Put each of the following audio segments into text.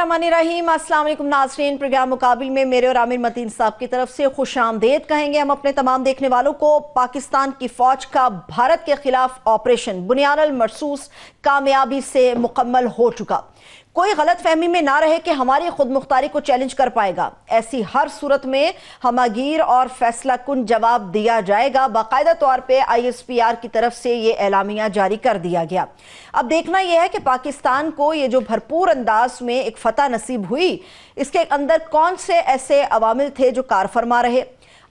बिस्मिल्लाहिर्रहमानिर्रहीम। अस्सलाम वालेकुम नाज़रीन, प्रोग्राम मुकाबिल में मेरे और आमिर मतीन साहब की तरफ से खुशामदीद कहेंगे हम अपने तमाम देखने वालों को। पाकिस्तान की फौज का भारत के खिलाफ ऑपरेशन बुनियान अल मरसूस कामयाबी से मुकम्मल हो चुका। कोई गलत फहमी में ना रहे कि हमारी खुद मुख्तारी को चैलेंज कर पाएगा। ऐसी हर सूरत में हमागीर और फैसला कुन जवाब दिया जाएगा। बाकायदा तौर पे ISPR की तरफ से ये एलामिया जारी कर दिया गया। अब देखना यह है कि पाकिस्तान को ये जो भरपूर अंदाज में एक फतह नसीब हुई, इसके अंदर कौन से ऐसे अवामिल थे जो कार फरमा रहे।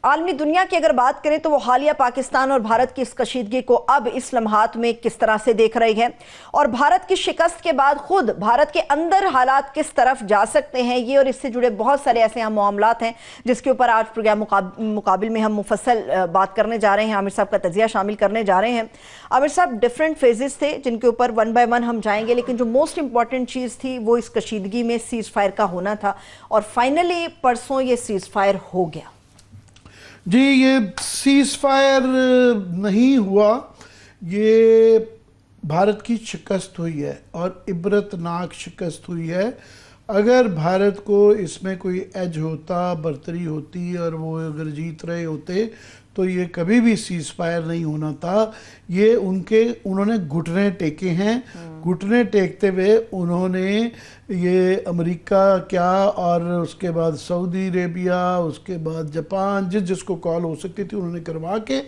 आलमी दुनिया की अगर बात करें तो वो हालिया पाकिस्तान और भारत की इस कशीदगी को अब इस लम्हात में किस तरह से देख रही है, और भारत की शिकस्त के बाद खुद भारत के अंदर हालात किस तरफ जा सकते हैं, ये और इससे जुड़े बहुत सारे ऐसे हम मामलात हैं जिसके ऊपर आज प्रोग्राम मुकाबिल में हम मुफस्सल बात करने जा रहे हैं। आमिर साहब का तजिया शामिल करने जा रहे हैं। आमिर साहब, डिफरेंट फेजेस थे जिनके ऊपर वन बाय वन हम जाएंगे, लेकिन जो मोस्ट इंपॉर्टेंट चीज़ थी वो इस कशीदगी में सीज फायर का होना था, और फाइनली परसों ये सीज फायर हो गया। जी, ये सीज फायर नहीं हुआ, ये भारत की शिकस्त हुई है और इबरतनाक शिकस्त हुई है। अगर भारत को इसमें कोई एज होता, बर्तरी होती और वो अगर जीत रहे होते तो ये कभी भी सीज फायर नहीं होना था। ये उन्होंने घुटने टेके हैं। घुटने टेकते हुए उन्होंने ये अमेरिका क्या और उसके बाद सऊदी अरेबिया, उसके बाद जापान, जिसको कॉल हो सकती थी उन्होंने करवा के,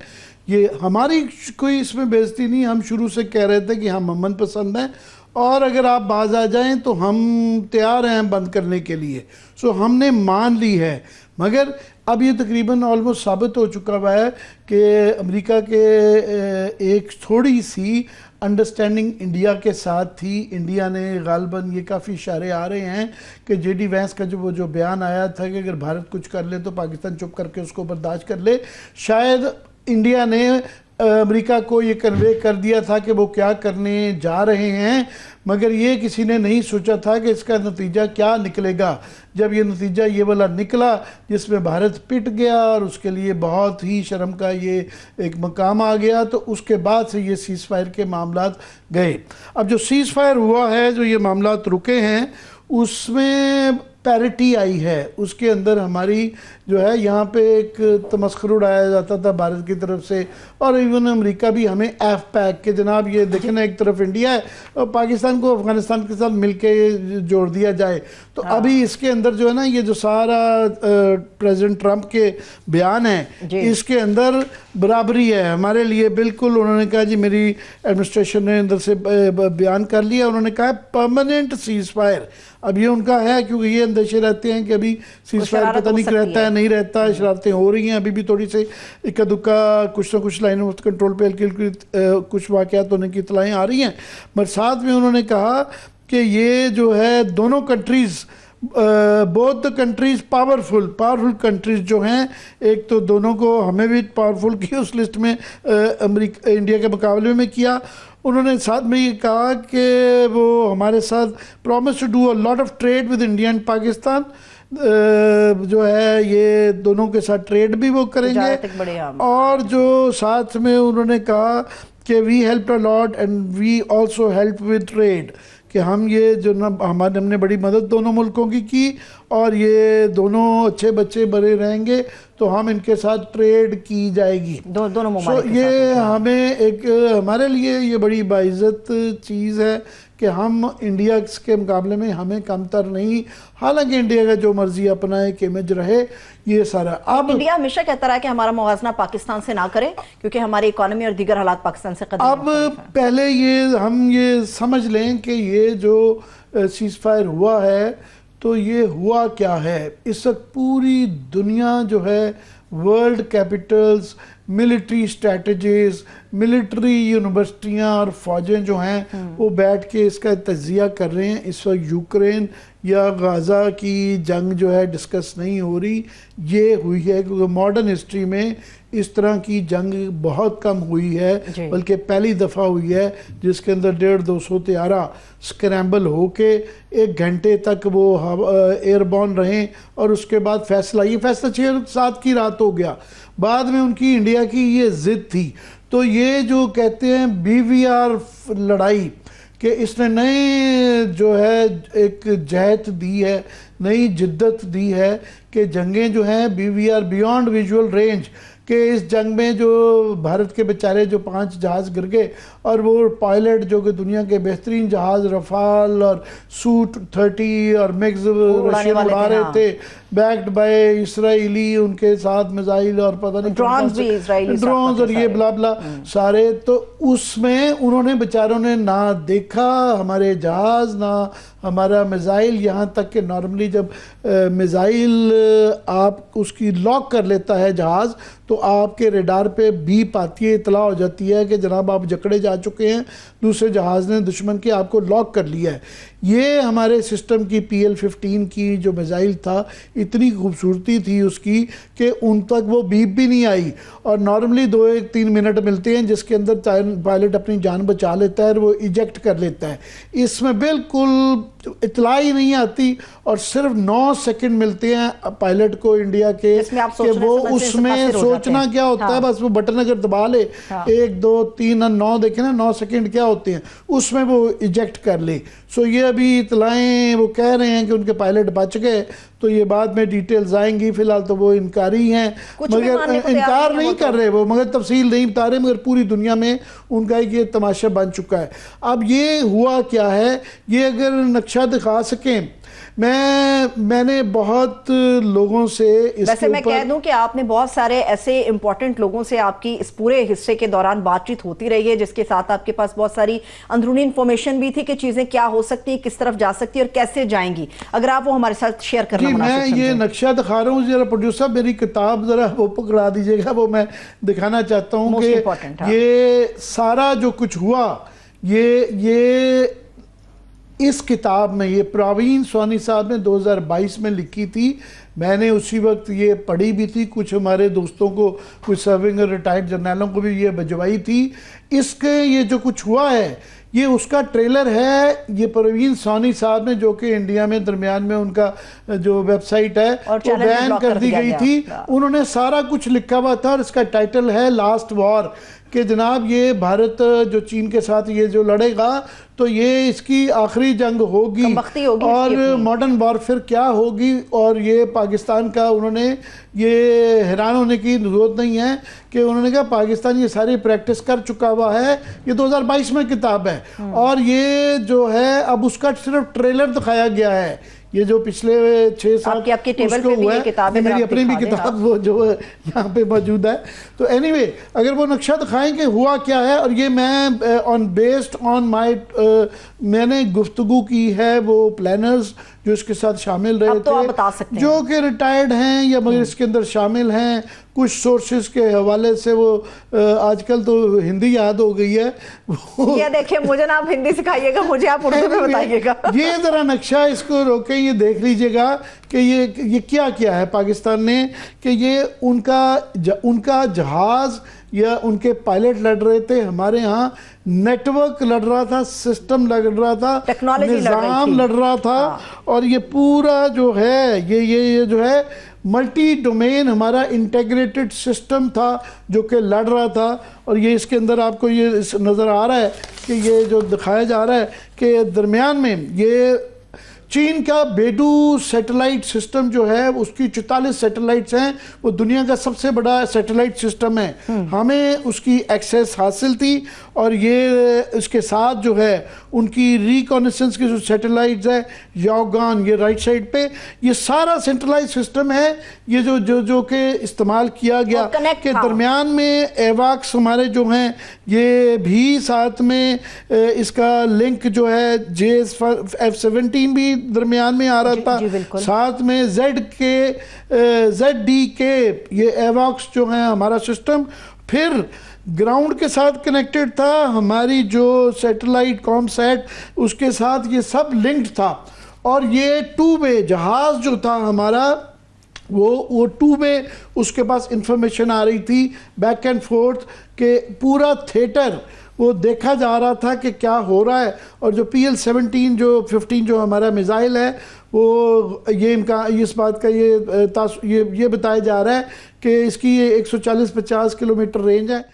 ये हमारी कोई इसमें बेइज्जती नहीं। हम शुरू से कह रहे थे कि हम अमन पसंद हैं और अगर आप बाज आ जाएं तो हम तैयार हैं बंद करने के लिए। सो हमने मान ली है, मगर अब ये तकरीबन ऑलमोस्ट साबित हो चुका हुआ है कि अमेरिका के एक थोड़ी सी अंडरस्टैंडिंग इंडिया के साथ थी। इंडिया ने गालबन, ये काफ़ी इशारे आ रहे हैं कि JD वैंस का जो बयान आया था कि अगर भारत कुछ कर ले तो पाकिस्तान चुप करके उसको बर्दाश्त कर ले, शायद इंडिया ने अमेरिका को ये कन्वे कर दिया था कि वो क्या करने जा रहे हैं, मगर ये किसी ने नहीं सोचा था कि इसका नतीजा क्या निकलेगा। जब ये नतीजा ये वाला निकला जिसमें भारत पिट गया और उसके लिए बहुत ही शर्म का ये एक मकाम आ गया, तो उसके बाद से ये सीज़ फायर के मामलात गए। अब जो सीज़ फायर हुआ है, जो ये मामलात रुके हैं, उसमें पैरिटी आई है। उसके अंदर हमारी जो है यहाँ पे एक तमस्खुर उड़ाया जाता था भारत की तरफ से, और इवन अमेरिका भी हमें FPAC के जनाब ये देखें ना, एक तरफ इंडिया है और पाकिस्तान को अफगानिस्तान के साथ मिलके जोड़ दिया जाए। तो अभी इसके अंदर जो है ना, ये जो सारा प्रेसिडेंट ट्रंप के बयान है, इसके अंदर बराबरी है हमारे लिए बिल्कुल। उन्होंने कहा जी, मेरी एडमिनिस्ट्रेशन ने अंदर से बयान कर लिया, उन्होंने कहा परमानेंट सीज फायर। अब ये उनका है क्योंकि ये अंदेशे रहते हैं कि अभी सीज फायर पता नहीं रहता है, नहीं रहता, शरारतें हो रही हैं। अभी भी थोड़ी से इक्का दुक्का कुछ ना कुछ लाइन ऑफ कंट्रोल पे हल्की कुछ वाक़यात होने की इत्तलाएं आ रही हैं। मगर साथ में उन्होंने कहा कि ये जो है दोनों countries, both the countries powerful countries जो हैं, एक तो दोनों को हमें भी पावरफुल की उस लिस्ट में अमेरिका इंडिया के मुकाबले में किया। उन्होंने साथ में ये कहा कि वो हमारे साथ promise to do a lot of trade with India and Pakistan, जो है ये दोनों के साथ ट्रेड भी वो करेंगे। और जो साथ में उन्होंने कहा कि we help a lot and we also help with trade, कि हम ये जो ना हमने बड़ी मदद दोनों मुल्कों की और ये दोनों अच्छे बच्चे बड़े रहेंगे तो हम इनके साथ ट्रेड की जाएगी दोनों मुमालिक के साथ। ये हमें एक, हमारे लिए ये बड़ी बाइज़्ज़त चीज़ है कि हम इंडिया के मुकाबले में हमें कमतर नहीं। हालांकि इंडिया का जो मर्जी अपना एक इमेज रहे, ये सारा। अब इंडिया हमेशा कहता रहा कि हमारा मुवाजना पाकिस्तान से ना करे क्योंकि हमारी इकोनॉमी और दीगर हालात पाकिस्तान से अब पहले हम ये समझ लें कि ये जो सीज फायर हुआ है तो ये हुआ क्या है। इस वक्त पूरी दुनिया जो है, world capitals, military strategies, military यूनिवर्सिटियाँ और फौजें जो हैं वो बैठ के इसका तजिया कर रहे हैं। इस वक्त यूक्रेन या गाज़ा की जंग जो है डिस्कस नहीं हो रही, ये हुई है क्योंकि मॉडर्न हिस्ट्री में इस तरह की जंग बहुत कम हुई है, बल्कि पहली दफ़ा हुई है जिसके अंदर 150-200 तैयारा स्क्रैम्बल होके 1 घंटे तक वो एयरबॉर्न रहें और उसके बाद फैसला, ये फैसला 6-7 की रात हो गया। बाद में उनकी इंडिया की ये ज़िद थी। तो ये जो कहते हैं BVR लड़ाई कि इसने नई जो है एक जहत दी है, नई जिद्दत दी है कि जंगें जो हैं we are beyond visual range, कि इस जंग में जो भारत के बेचारे जो 5 जहाज़ गिर गए और वो पायलट जो कि दुनिया के बेहतरीन जहाज़ रफाल और Su-30 और मिग्स रशियन उड़ा रहे थे, बैक्ड बाय इसराइली, उनके साथ मिसाइल और पता नहीं ड्रोन्स और ये ब्ला ब्ला सारे, तो उसमें उन्होंने बेचारों ने ना देखा हमारे जहाज़ ना हमारा मिसाइल, यहाँ तक कि नॉर्मली जब मिसाइल आप उसकी लॉक कर लेता है जहाज़ तो आपके रेडार पे बीप आती है, इतला हो जाती है कि जनाब आप जकड़े जा चुके हैं, दूसरे जहाज़ ने दुश्मन के आपको लॉक कर लिया है। ये हमारे सिस्टम की PL-15 की जो मिसाइल था इतनी खूबसूरती थी उसकी कि उन तक वो बीप भी नहीं आई, और नॉर्मली 2-3 मिनट मिलते हैं जिसके अंदर पायलट अपनी जान बचा लेता है और वो इजेक्ट कर लेता है। इसमें बिल्कुल इतला ही नहीं आती और सिर्फ 9 सेकंड मिलते हैं पायलट को इंडिया के कि वो उसमें सोचना क्या होता है, बस वो बटन अगर दबा ले 1 2 3 और 9 देखे ना 9 सेकंड क्या होते हैं उसमें वो इजेक्ट कर ले। सो ये अभी इतलाएं वो कह रहे हैं कि उनके पायलट बच गए, तो ये बाद में डिटेल्स आएंगी, फिलहाल तो वो इनकारी हैं, मगर इनकार नहीं कर रहे वो, मगर तफसील नहीं बता रहे, मगर पूरी दुनिया में उनका एक ये तमाशा बन चुका है। अब ये हुआ क्या है, ये अगर नक्शा दिखा सकें, मैंने बहुत लोगों से वैसे मैं कह दूं कि आपने बहुत सारे ऐसे इंपॉर्टेंट लोगों से आपकी इस पूरे हिस्से के दौरान बातचीत होती रही है, जिसके साथ आपके पास बहुत सारी अंदरूनी इंफॉर्मेशन भी थी कि चीजें क्या हो सकती है, किस तरफ जा सकती है और कैसे जाएंगी। अगर आप वो हमारे साथ शेयर करना मैं ये नक्शा दिखा रहा हूँ, जरा प्रोड्यूसर मेरी किताब जरा वो पकड़ा दीजिएगा, वो मैं दिखाना चाहता हूँ कि ये सारा जो कुछ हुआ ये इस किताब में, ये प्रवीण सोनी साहब ने 2022 में लिखी थी। मैंने उसी वक्त ये पढ़ी भी थी, कुछ हमारे दोस्तों को, कुछ सर्विंग और रिटायर्ड जर्नलों को भी ये भिजवाई थी। इसके ये जो कुछ हुआ है ये उसका ट्रेलर है, ये प्रवीण सोनी साहब ने, जो कि इंडिया में दरमियान में उनका जो वेबसाइट है वो बैन कर दी गई थी, उन्होंने सारा कुछ लिखा हुआ था और इसका टाइटल है लास्ट वॉर, कि जनाब ये भारत जो चीन के साथ ये जो लड़ेगा तो ये इसकी आखिरी जंग होगी और मॉडर्न वॉरफेयर क्या होगी, और ये पाकिस्तान का, उन्होंने ये हैरान होने की जरूरत नहीं है कि उन्होंने कहा पाकिस्तान ये सारी प्रैक्टिस कर चुका हुआ है। ये 2022 में किताब है और ये जो है अब उसका सिर्फ ट्रेलर दिखाया गया है। ये जो पिछले 6-7 आपकी टेबल पे भी ये किताब है, मेरी अपनी भी किताब वो जो यहाँ पे मौजूद है। तो एनीवे अगर वो नक्शा दिखाएं कि हुआ क्या है, और ये मैं बेस्ड ऑन माय मैंने गुफ्तगू की है वो प्लानर्स जो इसके साथ शामिल रहे तो आप बता सकते हैं, जो कि रिटायर्ड हैं या मगर इसके अंदर शामिल हैं, कुछ सोर्सेज के हवाले से वो आजकल तो हिंदी याद हो गई है ये देखिए, मुझे ना आप हिंदी सिखाइएगा, मुझे आप उर्दू में बताइएगा। ये जरा नक्शा इसको रोके, ये देख लीजिएगा कि ये क्या किया है पाकिस्तान ने, कि ये उनका जहाज या उनके पायलट लड़ रहे थे, हमारे यहाँ नेटवर्क लड़ रहा था, सिस्टम लड़ रहा था, निजाम लड़ रहा था। और ये पूरा जो है ये जो है मल्टी डोमेन हमारा इंटीग्रेटेड सिस्टम था जो कि लड़ रहा था। और ये इसके अंदर आपको ये नज़र आ रहा है कि ये जो दिखाया जा रहा है कि दरमियान में ये चीन का बेडू सैटेलाइट सिस्टम जो है उसकी 44 सैटेलाइट्स हैं, वो दुनिया का सबसे बड़ा सैटेलाइट सिस्टम है। हमें उसकी एक्सेस हासिल थी और ये इसके साथ जो है उनकी रिकॉनेसेंस की जो सैटेलाइट्स है याओगान, ये राइट साइड पे, ये सारा सेंट्रलाइज सिस्टम है। ये जो के इस्तेमाल किया गया के दरमियान में एवाक्स हमारे जो हैं ये भी साथ में इसका लिंक जो है JF-17 भी दरमियान में आ रहा था, साथ में ZD ये एवाक्स जो है हमारा सिस्टम, फिर ग्राउंड के साथ कनेक्टेड था, हमारी जो सैटेलाइट कॉमसैट उसके साथ ये सब लिंक्ड था। और ये 2 वे जहाज जो था हमारा वो 2 वे उसके पास इंफॉर्मेशन आ रही थी बैक एंड फोर्थ, के पूरा थिएटर वो देखा जा रहा था कि क्या हो रहा है। और जो PL-17 जो 15 जो हमारा मिसाइल है वो ये इनका इस बात का ये बताया जा रहा है कि इसकी ये 140-50 किलोमीटर रेंज है।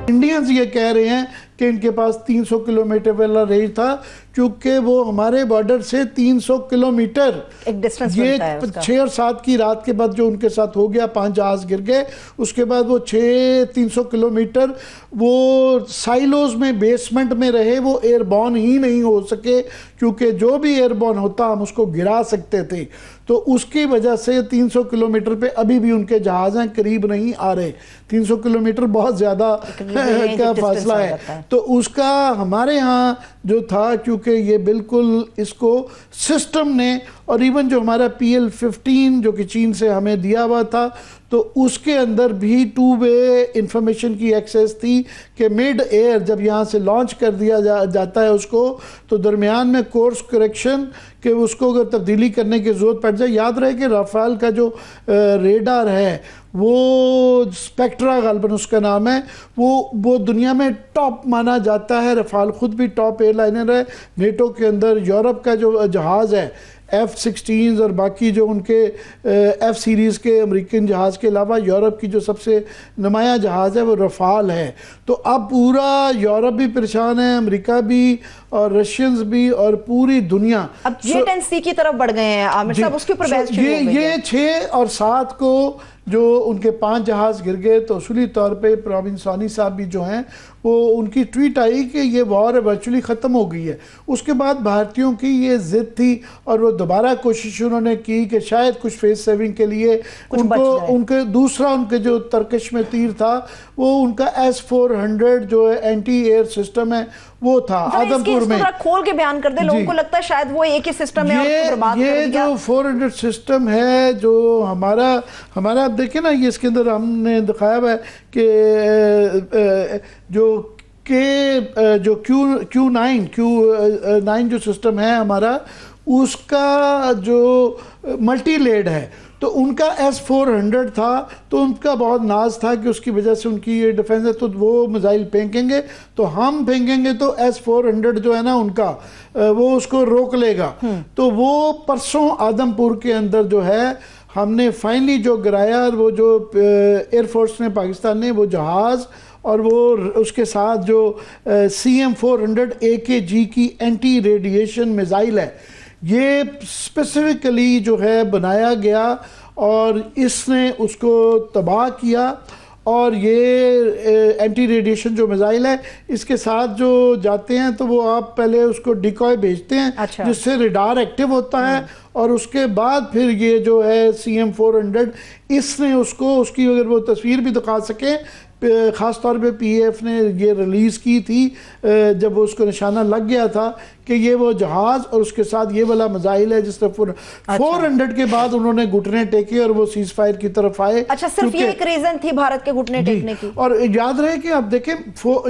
इंडिया हिस्टोरियंस ये कह रहे हैं कि इनके पास 300 किलोमीटर वाला रेंज था, क्योंकि वो हमारे बॉर्डर से 300 किलोमीटर एक डिस्टेंस ये बनता है उसका। 6 और 7 की रात के बाद जो उनके साथ हो गया, 5 जहाज गिर गए, उसके बाद वो 300 किलोमीटर वो साइलोज में, बेसमेंट में रहे, वो एयरबॉर्न ही नहीं हो सके, क्योंकि जो भी एयरबॉर्न होता हम उसको गिरा सकते थे। तो उसकी वजह से 300 किलोमीटर पे अभी भी उनके जहाज हैं, करीब नहीं आ रहे। 300 किलोमीटर बहुत ज़्यादा का फासला है। तो उसका हमारे यहाँ जो था, क्योंकि ये बिल्कुल इसको सिस्टम ने, और इवन जो हमारा PL-15 जो कि चीन से हमें दिया हुआ था, तो उसके अंदर भी 2 वे इंफॉर्मेशन की एक्सेस थी कि मिड एयर जब यहाँ से लॉन्च कर दिया जाता है उसको, तो दरमियान में कोर्स करेक्शन कि उसको अगर तब्दीली करने की ज़रूरत पड़ जाए। याद रहे कि राफेल का जो रेडार है, वो स्पेक्ट्रा गालबन उसका नाम है, वो दुनिया में टॉप माना जाता है। राफेल खुद भी टॉप एयरलाइनर है नेटो के अंदर। यूरोप का जो जहाज़ है F-16 और बाकी जो उनके F सीरीज़ के अमेरिकन जहाज़ के अलावा यूरोप की जो सबसे नुमाया जहाज़ है वो राफेल है। तो अब पूरा यूरोप भी परेशान है, अमेरिका भी और रशियंस भी और पूरी दुनिया अब J-10C की तरफ बढ़ गए हैं आमिर साहब, उसके ऊपर बहस शुरू हो गई है। ये 6 और 7 को जो उनके 5 जहाज़ गिर गए, तो असली तौर पे प्रवीण सानी साहब भी जो हैं, वो उनकी ट्वीट आई कि ये वॉर वर्चुअली ख़त्म हो गई है। उसके बाद भारतीयों की ये ज़िद थी और वो दोबारा कोशिश उन्होंने की कि शायद कुछ फेस सेविंग के लिए उनके दूसरा उनके जो तरकश में तीर था, वो उनका S-400 जो है एंटी एयर सिस्टम है, वो था आदमपुर में। खोल के बयान कर दे, लोगों को लगता है शायद वो एक ही सिस्टम है। ये जो 400 सिस्टम है जो हमारा आप देखिए ना, ये इसके अंदर हमने दिखाया हुआ है कि जो Q9 जो सिस्टम है हमारा, उसका जो मल्टी लेड है, तो उनका S-400 था, तो उनका बहुत नाज था कि उसकी वजह से उनकी ये डिफेंस है, तो वो मिसाइल फेंकेंगे तो हम फेंकेंगे तो S-400 जो है ना उनका, वो उसको रोक लेगा। तो वो परसों आदमपुर के अंदर जो है हमने फाइनली जो गिराया, वो जो एयरफोर्स ने, पाकिस्तान ने, वो जहाज़ और वो उसके साथ जो CM-400 AKG की एंटी रेडिएशन मिसाइल है, ये स्पेसिफिकली जो है बनाया गया और इसने उसको तबाह किया। और ये एंटी रेडिएशन जो मिसाइल है, इसके साथ जो जाते हैं तो वो आप पहले उसको डिकॉय भेजते हैं, अच्छा, जिससे रडार एक्टिव होता है, और उसके बाद फिर ये जो है CM-400 इसने उसको, उसकी अगर वो तस्वीर भी दिखा सके, ख़ास तौर पे PAF ने ये रिलीज़ की थी जब उसको निशाना लग गया था कि ये वो जहाज़ और उसके साथ ये वाला मिसाइल है, जिस तरह 400 के बाद उन्होंने घुटने टेके और वो सीज फायर की तरफ आए। अच्छा, सिर्फ ये एक रीज़न थी भारत के घुटने टेकने की। और याद रहे कि आप देखें,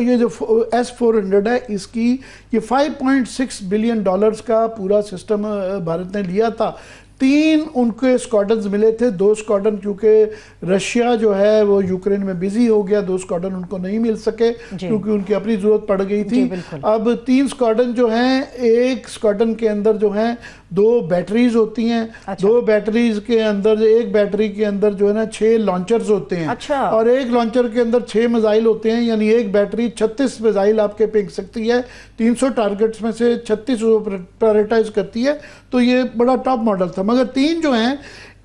ये जो S-400 है, इसकी ये $5.6 बिलियन का पूरा सिस्टम भारत ने लिया था। 3 उनके स्क्वाड्रन्स मिले थे, 2 स्क्वाड्रन क्योंकि रशिया जो है वो यूक्रेन में बिजी हो गया, 2 स्क्वाड्रन उनको नहीं मिल सके क्योंकि उनकी अपनी जरूरत पड़ गई थी। अब 3 स्क्वाड्रन जो हैं, एक स्क्वाड्रन के अंदर जो हैं 2 बैटरीज होती हैं। अच्छा। 2 बैटरीज के अंदर, एक बैटरी के अंदर जो है ना 6 लॉन्चर्स होते हैं। अच्छा। और एक लॉन्चर के अंदर 6 मिसाइल होते हैं, यानी एक बैटरी 36 मिसाइल आपके फेंक सकती है। 300 टारगेट्स में से 36 प्रायोरिटाइज करती है, तो ये बड़ा टॉप मॉडल था। मगर 3 जो हैं,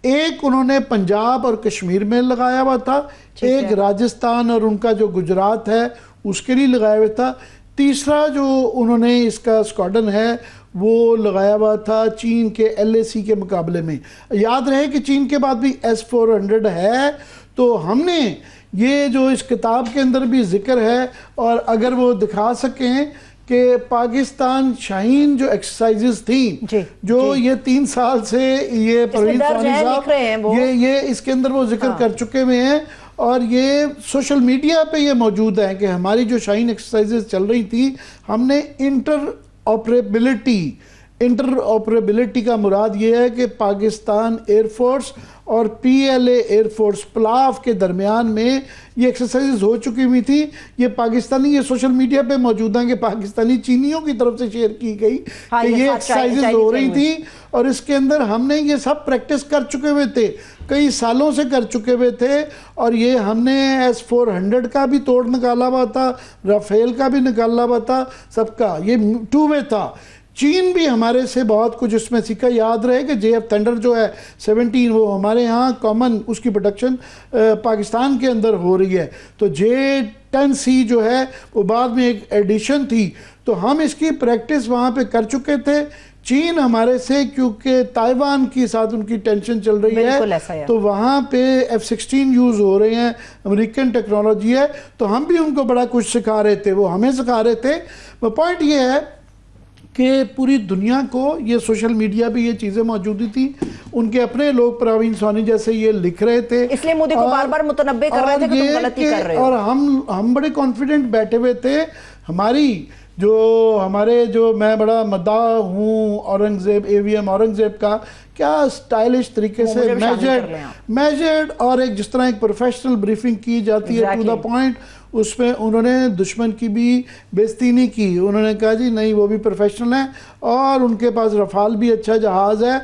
एक उन्होंने पंजाब और कश्मीर में लगाया हुआ था, एक राजस्थान और उनका जो गुजरात है उसके लिए लगाया हुआ था, तीसरा जो उन्होंने इसका स्क्वाड्रन है वो लगाया हुआ था चीन के LAC के मुकाबले में। याद रहे कि चीन के बाद भी S-400 है, तो हमने ये जो इस किताब के अंदर भी जिक्र है, और अगर वो दिखा सकें कि पाकिस्तान शाहीन जो एक्सरसाइजेस थी जो ये 3 साल से ये प्रवीण सानी साहब ये इसके अंदर वो जिक्र कर चुके हुए हैं, और ये सोशल मीडिया पे ये मौजूद है कि हमारी जो शाहीन एक्सरसाइजेस चल रही थी, हमने इंटर ऑपरेबिलिटी इंटर ऑपरेबिलिटी का मुराद ये है कि पाकिस्तान एयरफोर्स और PLA एयरफोर्स पलाव के दरमियान में ये एक्सरसाइज हो चुकी हुई थी। ये पाकिस्तानी, ये सोशल मीडिया पे मौजूद हैं कि पाकिस्तानी चीनियों की तरफ से शेयर की गई हाँ, कि ये एक्सरसाइजेज हो रही थी और इसके अंदर हमने ये सब प्रैक्टिस कर चुके हुए थे, कई सालों से कर चुके हुए थे। और ये हमने S-400 का भी तोड़ निकाला हुआ था, राफेल का भी निकाला हुआ था, सबका ये 2 वे था। चीन भी हमारे से बहुत कुछ उसमें सीखा। याद रहे कि JF थंडर जो है 17 वो हमारे यहाँ कॉमन, उसकी प्रोडक्शन पाकिस्तान के अंदर हो रही है। तो J-10C जो है वो बाद में एक एडिशन थी, तो हम इसकी प्रैक्टिस वहाँ पे कर चुके थे। चीन हमारे से, क्योंकि ताइवान के साथ उनकी टेंशन चल रही है, तो वहाँ पे F-16 यूज़ हो रहे हैं, अमेरिकन टेक्नोलॉजी है, तो हम भी उनको बड़ा कुछ सिखा रहे थे, वो हमें सिखा रहे थे। पॉइंट ये है कि पूरी दुनिया को ये सोशल मीडिया पे ये चीज़ें मौजूद थी, उनके अपने लोग प्रवीण सोनी जैसे ये लिख रहे थे, इसलिए मोदी को बार बार मुतनब्बे कर रहे थे कि तुम गलती कर रहे हो। और हम बड़े कॉन्फिडेंट बैठे हुए थे। हमारे जो मैं बड़ा मद्दाह हूँ औरंगजेब, AVM औरंगजेब का, क्या स्टाइलिश तरीके से मेजर्ड और एक जिस तरह एक प्रोफेशनल ब्रीफिंग की जाती है टू द पॉइंट, उसमें उन्होंने दुश्मन की भी बेइज्जती नहीं की। उन्होंने कहा जी नहीं, वो भी प्रोफेशनल हैं और उनके पास रफाल भी अच्छा जहाज़ है,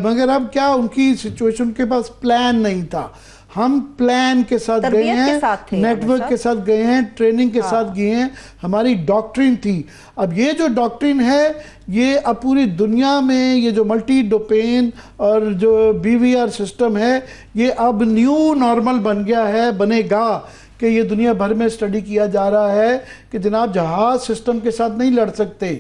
मगर अब क्या उनकी सिचुएशन, उनके पास प्लान नहीं था। हम प्लान के साथ गए हैं, नेटवर्क के साथ गए हैं, ट्रेनिंग के साथ गए हैं, हमारी डॉक्ट्रिन थी। अब ये जो डॉक्ट्रिन है, ये अब पूरी दुनिया में ये जो मल्टी डोमेन और जो BVR सिस्टम है, ये अब न्यू नॉर्मल बन गया है, बनेगा कि ये दुनिया भर में स्टडी किया जा रहा है कि जनाब जहाज सिस्टम के साथ नहीं लड़ सकते।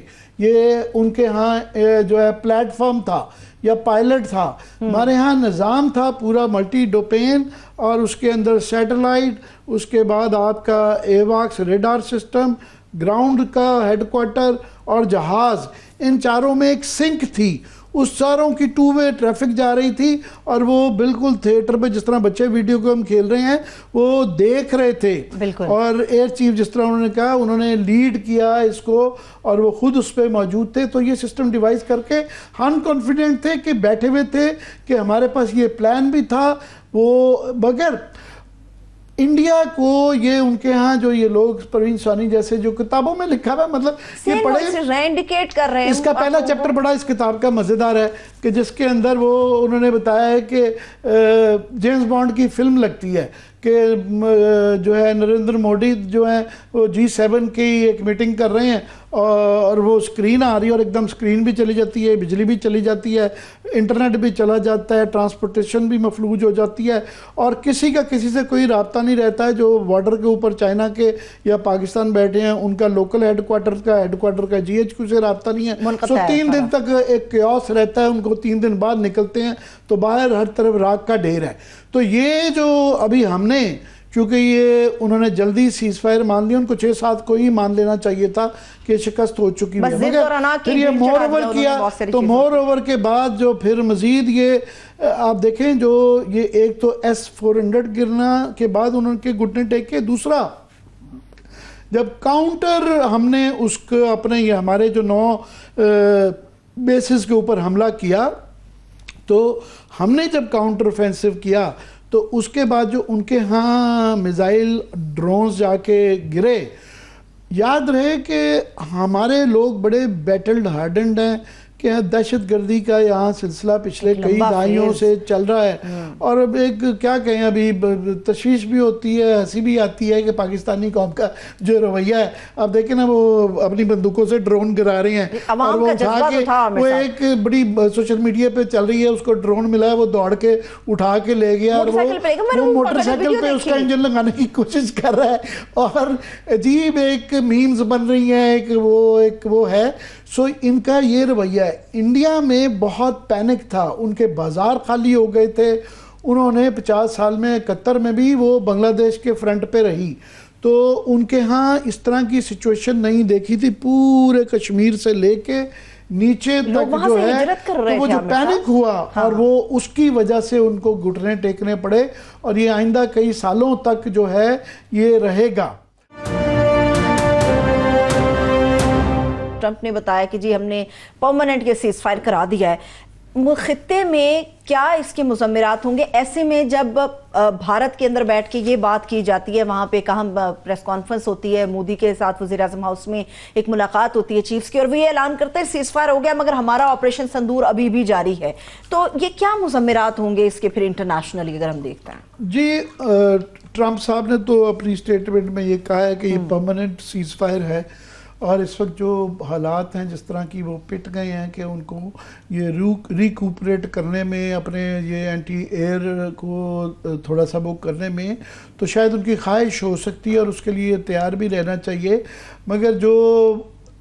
ये उनके यहाँ जो है प्लेटफॉर्म था या पायलट था, हमारे यहाँ निज़ाम था पूरा मल्टी डोमेन, और उसके अंदर सैटेलाइट, उसके बाद आपका एवाक्स रेडार सिस्टम, ग्राउंड का हेडक्वार्टर और जहाज़, इन चारों में एक सिंक थी। उस चारों की 2 वे ट्रैफिक जा रही थी और वो बिल्कुल थिएटर पे जिस तरह बच्चे वीडियो गेम खेल रहे हैं वो देख रहे थे। और एयर चीफ जिस तरह उन्होंने कहा, उन्होंने लीड किया इसको और वो खुद उस पर मौजूद थे। तो ये सिस्टम डिवाइस करके हम कॉन्फिडेंट थे कि बैठे हुए थे कि हमारे पास ये प्लान भी था। वो बगैर इंडिया को ये उनके यहाँ जो ये लोग प्रवीण सोनी जैसे जो किताबों में लिखा हुआ, मतलब ये पढ़े इंडिकेट कर रहे हैं। इसका पहला चैप्टर बड़ा इस किताब का मज़ेदार है कि जिसके अंदर वो उन्होंने बताया है कि जेम्स बॉन्ड की फिल्म लगती है कि जो है नरेंद्र मोदी जो है वो G7 की एक मीटिंग कर रहे हैं और वो स्क्रीन आ रही है और एकदम स्क्रीन भी चली जाती है, बिजली भी चली जाती है, इंटरनेट भी चला जाता है, ट्रांसपोर्टेशन भी मफलूज हो जाती है और किसी का किसी से कोई राब्ता नहीं रहता है। जो बॉर्डर के ऊपर चाइना के या पाकिस्तान बैठे हैं उनका लोकल हेडक्वार्टर का GHQ से राब्ता नहीं है। तो 3 दिन तक एक क्योस रहता है, उनको 3 दिन बाद निकलते हैं तो बाहर हर तरफ राख का ढेर है। तो ये जो अभी हमने, क्योंकि ये उन्होंने जल्दी सीजफायर मान लिया, उनको 6-7 को ही मान लेना चाहिए था कि शिकस्त हो चुकी है, मगर फिर ये मोर ओवर किया। तो मोर ओवर के बाद जो फिर मजीद ये आप देखें, जो ये एक तो S-400 गिरना के बाद उन्होंने घुटने टेके, दूसरा जब काउंटर हमने उसको अपने ये हमारे जो 9 बेसिस के ऊपर हमला किया, तो हमने जब काउंटर ऑफेंसिव किया तो उसके बाद जो उनके यहाँ मिसाइल ड्रोन्स जाके गिरे, याद रहे कि हमारे लोग बड़े बैटल्ड हार्डेंड हैं कि दहशत गर्दी का यहाँ सिलसिला पिछले कई दहाइयों से चल रहा है। और अब एक क्या कहें, अभी तशवीश भी होती है, हंसी भी आती है कि पाकिस्तानी कौम का जो रवैया है। अब देखें ना, वो अपनी बंदूकों से ड्रोन गिरा रहे हैं और वो उठा के, वो एक बड़ी सोशल मीडिया पे चल रही है, उसको ड्रोन मिला है, वो दौड़ के उठा के ले गया और वो मोटरसाइकिल पे उसका इंजन लगाने की कोशिश कर रहा है और अजीब एक मीम्स बन रही हैं, एक वो है। सो इनका ये रवैया है। इंडिया में बहुत पैनिक था, उनके बाजार खाली हो गए थे। उन्होंने 50 साल में 71 में भी वो बांग्लादेश के फ्रंट पे रही, तो उनके यहाँ इस तरह की सिचुएशन नहीं देखी थी। पूरे कश्मीर से लेके नीचे तक जो है, तो वो जो पैनिक हुआ और वो उसकी वजह से उनको घुटने टेकने पड़े और ये आइंदा कई सालों तक जो है ये रहेगा। ट्रंप ने बताया कि जी हमने परमानेंट ये सीज फायर करा दिया है। खित्ते में क्या इसके मुज़म्मिरात होंगे ऐसे में जब भारत के अंदर बैठ के ये बात की जाती है, वहाँ पे कहाँ प्रेस कॉन्फ्रेंस होती है, मोदी के साथ वज़ीर आज़म हाउस में एक मुलाकात होती है चीफ्स की, और वो ये ऐलान करते हैं सीज फायर हो गया मगर हमारा ऑपरेशन संदूर अभी भी जारी है। तो ये क्या मुज़म्मिरात होंगे इसके फिर इंटरनेशनली अगर हम देखते हैं? जी, ट्रंप साहब ने तो अपनी स्टेटमेंट में ये कहा है कि ये परमानेंट सीज फायर है, और इस वक्त जो हालात हैं जिस तरह की वो पिट गए हैं कि उनको ये रिकूपरेट करने में, अपने ये एंटी एयर को थोड़ा सा वो करने में तो शायद उनकी ख्वाहिश हो सकती है और उसके लिए तैयार भी रहना चाहिए। मगर जो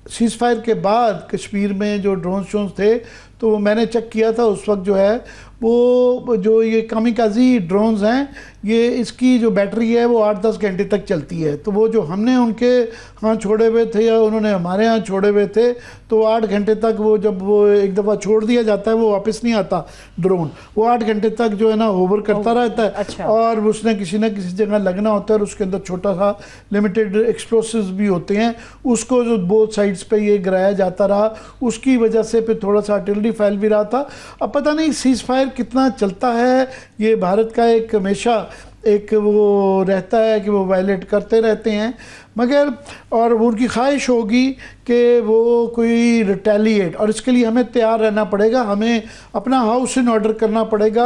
सीज फायर के बाद कश्मीर में जो ड्रोन थे तो मैंने चेक किया था उस वक्त जो है वो जो ये कामिकाजी ड्रोन्स हैं, ये इसकी जो बैटरी है वो 8-10 घंटे तक चलती है। तो वो जो हमने उनके यहाँ छोड़े हुए थे या उन्होंने हमारे यहाँ छोड़े हुए थे तो 8 घंटे तक वो जब वो एक दफ़ा छोड़ दिया जाता है वो वापस नहीं आता ड्रोन, वो 8 घंटे तक जो है ना होवर करता रहता है। अच्छा। और उसने किसी न किसी जगह लगना होता है और उसके अंदर छोटा सा लिमिटेड एक्सप्लोसिव्स भी होते हैं, उसको जो बोथ साइड्स पे ये गिराया जाता रहा, उसकी वजह से फिर थोड़ा सा आर्टिलरी फैल भी रहा था। अब पता नहीं सीज फायर कितना चलता है, ये भारत का एक हमेशा एक वो रहता है कि वो वायलेट करते रहते हैं, मगर और उनकी ख्वाहिश होगी कि वो कोई रिटेलिएट, और इसके लिए हमें तैयार रहना पड़ेगा, हमें अपना हाउस इन ऑर्डर करना पड़ेगा।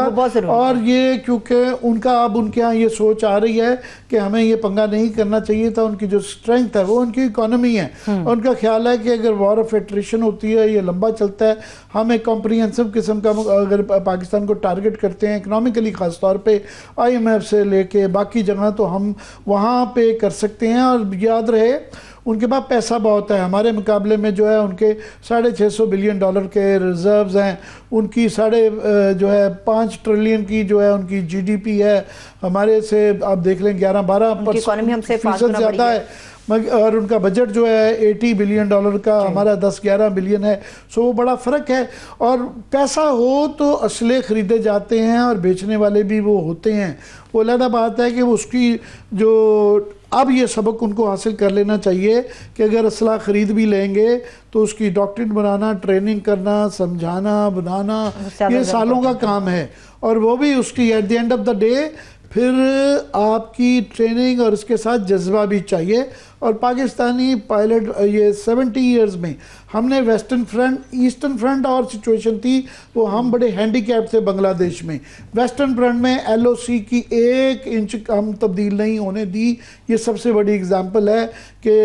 और ये क्योंकि उनका अब उनके यहाँ ये सोच आ रही है कि हमें ये पंगा नहीं करना चाहिए था, उनकी जो स्ट्रेंथ है वो उनकी इकोनॉमी है, उनका ख्याल है कि अगर वॉर ऑफ एट्रिशन होती है, ये लंबा चलता है, हम एक कॉम्प्रिहेंसिव किस्म का अगर पाकिस्तान को टारगेट करते हैं इकनॉमिकली, ख़ास तौर पे IMF से लेके बाकी जगह, तो हम वहाँ पे कर सकते हैं। और याद रहे उनके पास पैसा बहुत है, हमारे मुकाबले में जो है उनके $650 बिलियन के रिजर्व्स हैं, उनकी जो है 5 ट्रिलियन की जो है उनकी GDP है, हमारे से आप देख लें 11-12% ज़्यादा है, और उनका बजट जो है $80 बिलियन का, हमारा 10-11 बिलियन है। सो वो बड़ा फ़र्क है। और पैसा हो तो असले ख़रीदे जाते हैं और बेचने वाले भी वो होते हैं। वो अलग बात है कि उसकी जो अब ये सबक उनको हासिल कर लेना चाहिए कि अगर असला ख़रीद भी लेंगे तो उसकी डॉक्ट्रिन बनाना, ट्रेनिंग करना, समझाना, बनाना, ये सालों का काम है, और वो भी उसकी at the end of the day फिर आपकी ट्रेनिंग और इसके साथ जज्बा भी चाहिए। और पाकिस्तानी पायलट ये 70 इयर्स में हमने वेस्टर्न फ्रंट, ईस्टर्न फ्रंट और सिचुएशन थी, वो हम बड़े हैंडीकैप थे बांग्लादेश में। वेस्टर्न फ्रंट में LOC की 1 इंच हम तब्दील नहीं होने दी। ये सबसे बड़ी एग्जांपल है कि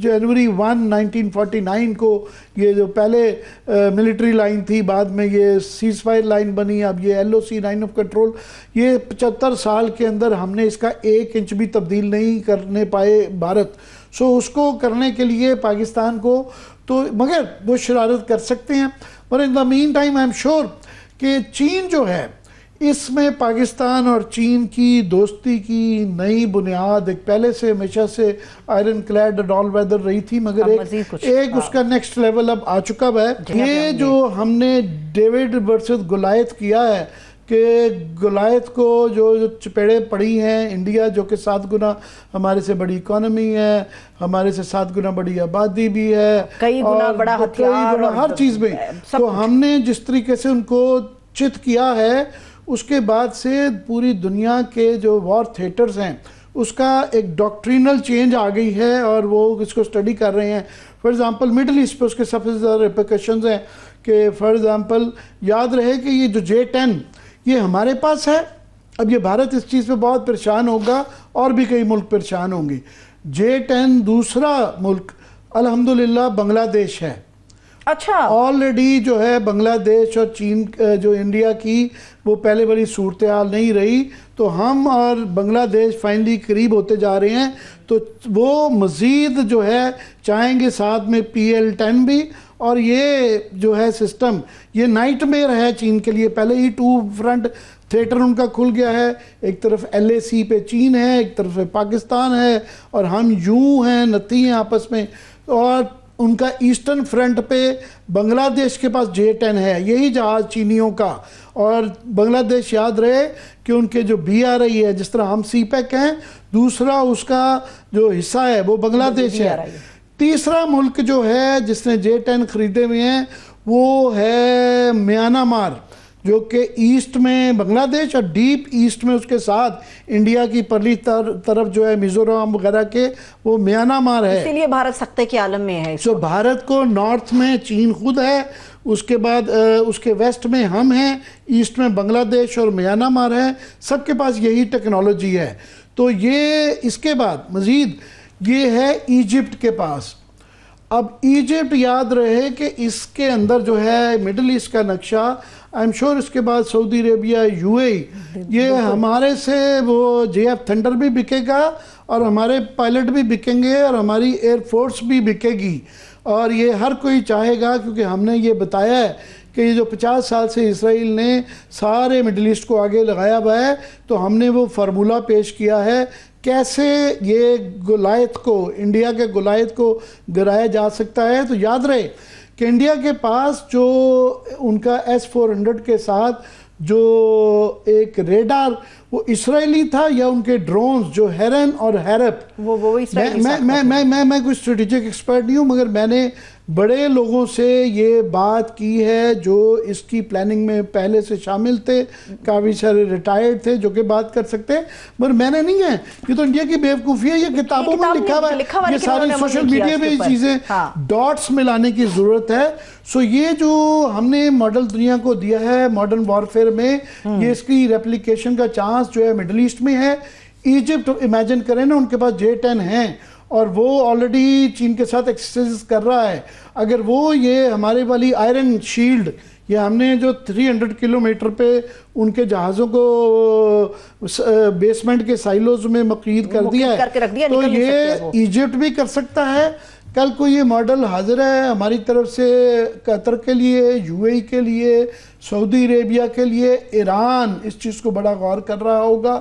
जनवरी 1, 1949 को ये जो पहले मिलिट्री लाइन थी, बाद में ये सीज फायर लाइन बनी, अब ये LOC लाइन ऑफ कंट्रोल, ये 75 साल के अंदर हमने इसका 1 इंच भी तब्दील नहीं करने पाए भारत। सो उसको करने के लिए पाकिस्तान को तो मगर वो शरारत कर सकते हैं, पर in the mean time I am sure कि चीन जो है इसमें पाकिस्तान और चीन की दोस्ती की नई बुनियाद एक पहले से हमेशा से iron clad and all weather रही थी, मगर एक उसका नेक्स्ट लेवल अब आ चुका है। ये जो हमने डेविड वर्सेस गोलायत किया है कि गोलायत को जो चपेड़े पड़ी हैं इंडिया, जो कि 7 गुना हमारे से बड़ी इकोनॉमी है, हमारे से 7 गुना बड़ी आबादी भी है, कई गुना बड़ा हथियार, हर चीज़ में, तो हमने जिस तरीके से उनको चित किया है, उसके बाद से पूरी दुनिया के जो वॉर थिएटर्स हैं उसका एक डॉक्ट्रिनल चेंज आ गई है और वो इसको स्टडी कर रहे हैं। फॉर एग्जांपल मिडल ईस्ट पे उसके सबसे ज़्यादा रिपरकशंस हैं कि फॉर एग्जांपल याद रहे कि ये जो J-10 ये हमारे पास है, अब ये भारत इस चीज़ पे बहुत परेशान होगा और भी कई मुल्क परेशान होंगे। J-10 दूसरा मुल्क अल्हम्दुलिल्लाह बांग्लादेश है। अच्छा, ऑलरेडी जो है बांग्लादेश और चीन जो इंडिया की वो पहले वाली सूरत हाल नहीं रही, तो हम और बांग्लादेश फाइनली करीब होते जा रहे हैं, तो वो मज़ीद जो है चाहेंगे साथ में PL-10 भी, और ये जो है सिस्टम ये नाइटमेयर है चीन के लिए। पहले ही 2 फ्रंट थिएटर उनका खुल गया है, एक तरफ LAC पे चीन है, एक तरफ पाकिस्तान है, और हम यूं हैं नती हैं आपस में, और उनका ईस्टर्न फ्रंट पे बांग्लादेश के पास J-10 है, यही जहाज़ चीनियों का। और बांग्लादेश याद रहे कि उनके जो BRI है, जिस तरह हम CPEC हैं, दूसरा उसका जो हिस्सा है वो बांग्लादेश है। तीसरा मुल्क जो है जिसने J-10 खरीदे हुए हैं वो है म्यांमार, जो कि ईस्ट में बांग्लादेश और डीप ईस्ट में उसके साथ इंडिया की परली तरफ जो है मिजोरम वगैरह के, वो म्यांमार है। इसीलिए भारत सख्ते के आलम में है। तो भारत को नॉर्थ में चीन खुद है, उसके बाद उसके वेस्ट में हम हैं, ईस्ट में बांग्लादेश और म्यांमार है, सबके पास यही टेक्नोलॉजी है। तो ये इसके बाद मज़ीद ये है इजिप्ट के पास। अब इजिप्ट याद रहे कि इसके अंदर जो है मिडिल ईस्ट का नक्शा, आई एम श्योर इसके बाद सऊदी अरेबिया, यूएई, ये हमारे से वो JF थंडर भी बिकेगा और हमारे पायलट भी बिकेंगे और हमारी एयरफोर्स भी बिकेगी। और ये हर कोई चाहेगा, क्योंकि हमने ये बताया है कि ये जो 50 साल से इसराइल ने सारे मिडिल ईस्ट को आगे लगाया हुआ है, तो हमने वो फार्मूला पेश किया है कैसे ये गुलायत को, इंडिया के गुलायत को गिराया जा सकता है। तो याद रहे कि इंडिया के पास जो उनका S-400 के साथ जो एक रेडार, वो इसराइली था या उनके ड्रोन्स जो हेरन और हैरप, वो इसराइली। मैं कोई स्ट्रेटेजिक एक्सपर्ट नहीं हूँ, मगर मैंने बड़े लोगों से ये बात की है जो इसकी प्लानिंग में पहले से शामिल थे, काफ़ी सारे रिटायर्ड थे जो कि बात कर सकते हैं, मगर मैंने नहीं है। ये तो इंडिया की बेवकूफ़ी है, ये किताबों में लिखा हुआ है, ये सारी सोशल मीडिया में ये चीज़ें डॉट्स मिलाने की ज़रूरत है। सो ये जो हमने मॉडल दुनिया को दिया है मॉडर्न वॉरफेयर में, ये इसकी रेप्लिकेशन का चांस जो है मिडिल ईस्ट में है। इजिप्ट इमेजिन करें ना, उनके पास J-10 हैं और वो ऑलरेडी चीन के साथ एक्सरसाइज कर रहा है। अगर वो ये हमारे वाली आयरन शील्ड, ये हमने जो 300 किलोमीटर पे उनके जहाज़ों को बेसमेंट के साइलोज में मकीद कर दिया है, तो ये इजिप्ट भी कर सकता है। कल को ये मॉडल हाजिर है हमारी तरफ से कतर के लिए, यूएई के लिए, सऊदी अरेबिया के लिए। ईरान इस चीज़ को बड़ा गौर कर रहा होगा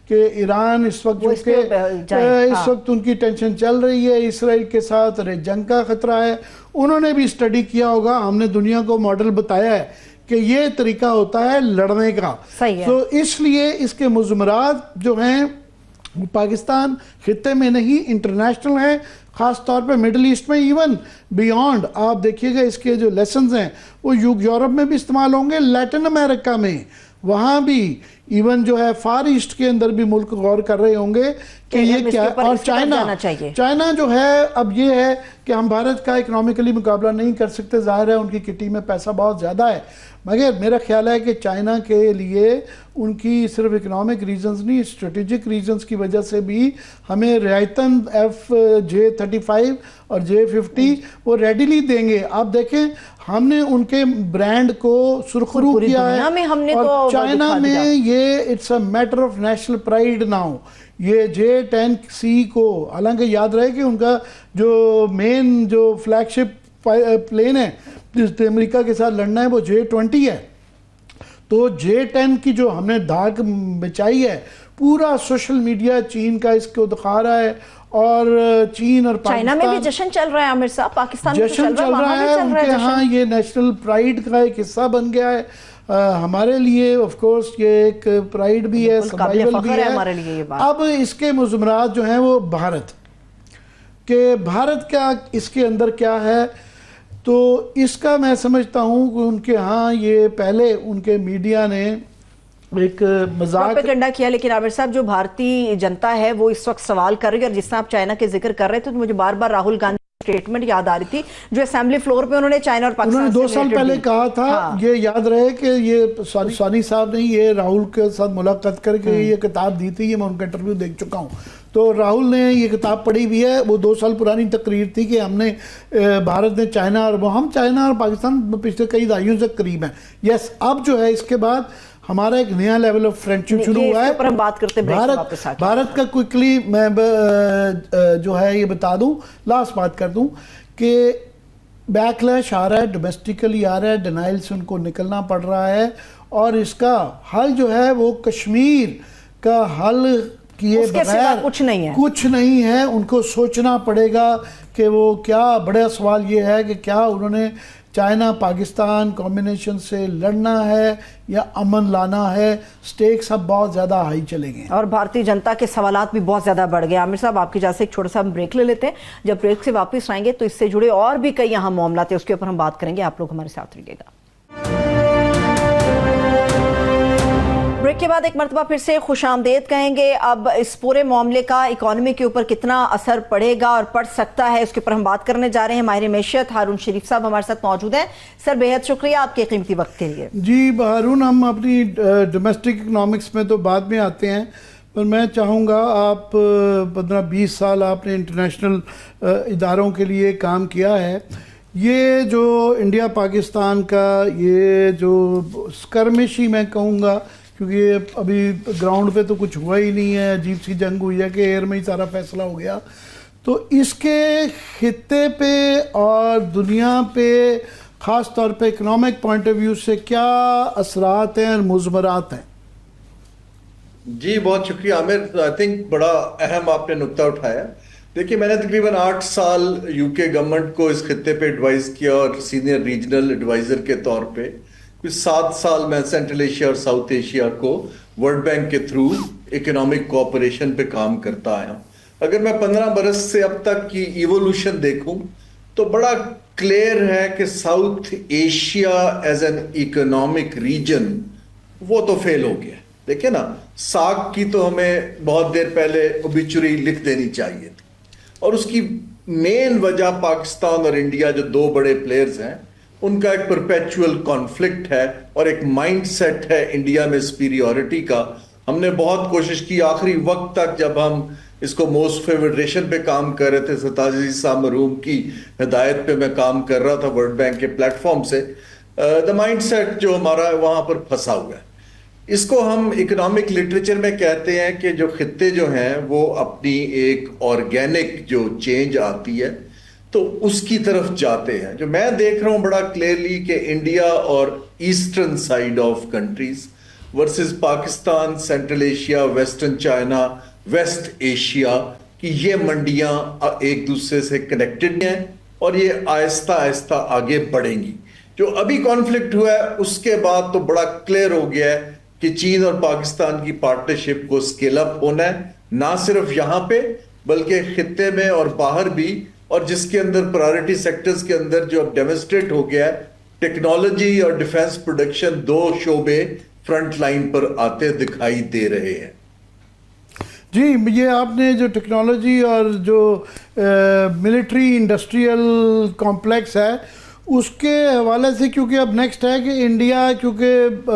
कि ईरान इस वक्त जो कि इस वक्त उनकी टेंशन चल रही है इसराइल के साथ, जंग का खतरा है, उन्होंने भी स्टडी किया होगा। हमने दुनिया को मॉडल बताया है कि ये तरीका होता है लड़ने का। तो इसलिए इसके मुज़मरात जो हैं पाकिस्तान खित्ते में नहीं, इंटरनेशनल है, ख़ास तौर पे मिडिल ईस्ट में, इवन बियॉन्ड। आप देखिएगा इसके जो लेसन्स हैं वो यूरोप में भी इस्तेमाल होंगे, लैटिन अमेरिका में, वहाँ भी, इवन जो है फार ईस्ट के अंदर भी मुल्क गौर कर रहे होंगे कि ये क्या है। और चाइना जो है, अब ये है कि हम भारत का इकोनॉमिकली मुकाबला नहीं कर सकते, जाहिर है उनकी किटी में पैसा बहुत ज़्यादा है, मगर मेरा ख्याल है कि चाइना के लिए उनकी सिर्फ इकोनॉमिक रीजंस नहीं, स्ट्रेटेजिक रीजंस की वजह से भी हमें रियायतन F-J-35 और J-50 वो रेडीली देंगे। आप देखें हमने उनके ब्रांड को सुरखरू किया है और चाइना में ये it's a matter of national pride now. ये J-10C को, हालांकि याद रहे कि उनका जो मेन जो फ्लैगशिप प्लेन है जिससे अमेरिका के साथ लड़ना है वो J-20 है। तो J-10 की जो हमने धाक बिछाई है, पूरा सोशल मीडिया चीन का इसको दिखा रहा है और चीन और चाइना में भी जश्न चल रहा है। आमिर साहब, पाकिस्तान में जश्न चल रहा है, उनके यहाँ ये नेशनल प्राइड का एक हिस्सा बन गया है। हमारे लिए ऑफ कोर्स ये एक प्राइड भी है, सर्वाइवल भी है हमारे लिए ये बात। अब इसके मुज़मरात जो हैं वो भारत का इसके अंदर क्या है, तो इसका मैं समझता हूँ कि उनके यहाँ ये पहले उनके मीडिया ने एक मजाक प्रोपेगेंडा किया, लेकिन आमिर साहब जो भारतीय जनता है वो इस वक्त सवाल कर रही है। और जिस तरह आप चाइना के जिक्र कर रहे थे तो मुझे बार बार राहुल गांधी स्टेटमेंट याद आ रही थी जो असेंबली फ्लोर पे उन्होंने चाइना और पाकिस्तान उन्होंने 2 साल पहले कहा था। हाँ। ये याद रहे कि ये सानी साहब ने ये राहुल के साथ मुलाकात करके ये किताब दी थी, ये मैं उनका इंटरव्यू देख चुका हूँ। तो राहुल ने ये किताब पढ़ी भी है, वो 2 साल पुरानी तकरीर थी कि हमने भारत ने चाइना और हम चाइना और पाकिस्तान पिछले कई दहाइयों से करीब हैं। यस, अब जो है इसके बाद हमारा एक नया लेवल ऑफ फ्रेंडशिप शुरू हुआ है। पर हम बात करते हैं भारत का क्विकली मैं जो है ये बता दूं, लास्ट बात कर दूं कि बैकलैश आ रहा है, डोमेस्टिकली आ रहा है, डिनाइल से उनको निकलना पड़ रहा है और इसका हल जो है वो कश्मीर का हल किए बगैर कुछ नहीं है। उनको सोचना पड़ेगा कि वो क्या, बड़ा सवाल ये है कि क्या उन्होंने चाइना पाकिस्तान कॉम्बिनेशन से लड़ना है या अमन लाना है, स्टेक्स अब बहुत ज़्यादा हाई चलेंगे और भारतीय जनता के सवालात भी बहुत ज़्यादा बढ़ गए। आमिर साहब, आपकी इजाज़त से एक छोटा सा हम ब्रेक ले लेते हैं। जब ब्रेक से वापस आएंगे तो इससे जुड़े और भी कई अहम मामला थे, उसके ऊपर हम बात करेंगे। आप लोग हमारे साथ रहिएगा। ब्रेक के बाद एक मरतबा फिर से खुशामदेद कहेंगे। अब इस पूरे मामले का इकोनॉमी के ऊपर कितना असर पड़ेगा और पड़ सकता है, उसके ऊपर हम बात करने जा रहे हैं। माहिर मैशत हारून शरीफ साहब हमारे साथ मौजूद हैं। सर, बेहद शुक्रिया आपके कीमती वक्त के लिए। जी हारून, हम अपनी डोमेस्टिक इकोनॉमिक्स में तो बाद में आते हैं, पर मैं चाहूँगा आप 15-20 साल आपने इंटरनेशनल इदारों के लिए काम किया है। ये जो इंडिया पाकिस्तान का ये जो स्कर्मिश ही मैं कहूँगा, क्योंकि अभी ग्राउंड पे तो कुछ हुआ ही नहीं है, अजीब सी जंग हुई है कि एयर में ही सारा फैसला हो गया, तो इसके खित्ते पे और दुनिया पे ख़ास तौर पे इकोनॉमिक पॉइंट ऑफ व्यू से क्या असरात हैं और मुज़मरात हैं? जी बहुत शुक्रिया आमिर। आई थिंक बड़ा अहम आपने नुक्ता उठाया। देखिए, मैंने तकरीबन 8 साल यूके गवर्नमेंट को इस खित्ते पे एडवाइस किया और सीनियर रीजनल एडवाइज़र के तौर पे कुछ 7 साल मैं सेंट्रल एशिया और साउथ एशिया को वर्ल्ड बैंक के थ्रू इकोनॉमिक कोऑपरेशन पे काम करता आया। अगर मैं 15 बरस से अब तक की इवोल्यूशन देखूं तो बड़ा क्लियर है कि South Asia as an economic region वो तो फेल हो गया। देखिए ना, साग की तो हमें बहुत देर पहले ओबिचुरी लिख देनी चाहिए थी, और उसकी मेन वजह पाकिस्तान और इंडिया जो दो बड़े प्लेयर्स हैं उनका एक परपेचुअल कॉन्फ्लिक्ट है और एक माइंडसेट है इंडिया में सुपीरियॉरिटी का। हमने बहुत कोशिश की आखिरी वक्त तक, जब हम इसको मोस्ट फेवर्ड नेशन पे काम कर रहे थे, सताजी साहब मरहूम की हिदायत पे मैं काम कर रहा था वर्ल्ड बैंक के प्लेटफॉर्म से, द माइंडसेट जो हमारा वहां पर फंसा हुआ है। इसको हम इकोनॉमिक लिटरेचर में कहते हैं कि जो खित्ते जो हैं वो अपनी एक ऑर्गेनिक जो चेंज आती है तो उसकी तरफ जाते हैं। जो मैं देख रहा हूं बड़ा क्लियरली कि इंडिया और eastern side of countries versus Pakistan, Central Asia, western China, West Asia की ये मंडियां एक दूसरे से कनेक्टेड हैं और ये आहिस्ता आहिस्ता आगे बढ़ेंगी। जो अभी कॉन्फ्लिक्ट हुआ है उसके बाद तो बड़ा क्लियर हो गया है कि चीन और पाकिस्तान की पार्टनरशिप को स्केल अप होना है, ना सिर्फ यहां पे बल्कि खित्ते में और बाहर भी, और जिसके अंदर प्रायोरिटी सेक्टर्स के अंदर जो अब डेमोन्स्ट्रेट हो गया है, टेक्नोलॉजी और डिफेंस प्रोडक्शन दो शोबे फ्रंट लाइन पर आते दिखाई दे रहे हैं। जी, ये आपने जो टेक्नोलॉजी और जो मिलिट्री इंडस्ट्रियल कॉम्प्लेक्स है उसके हवाले से, क्योंकि अब नेक्स्ट है कि इंडिया क्योंकि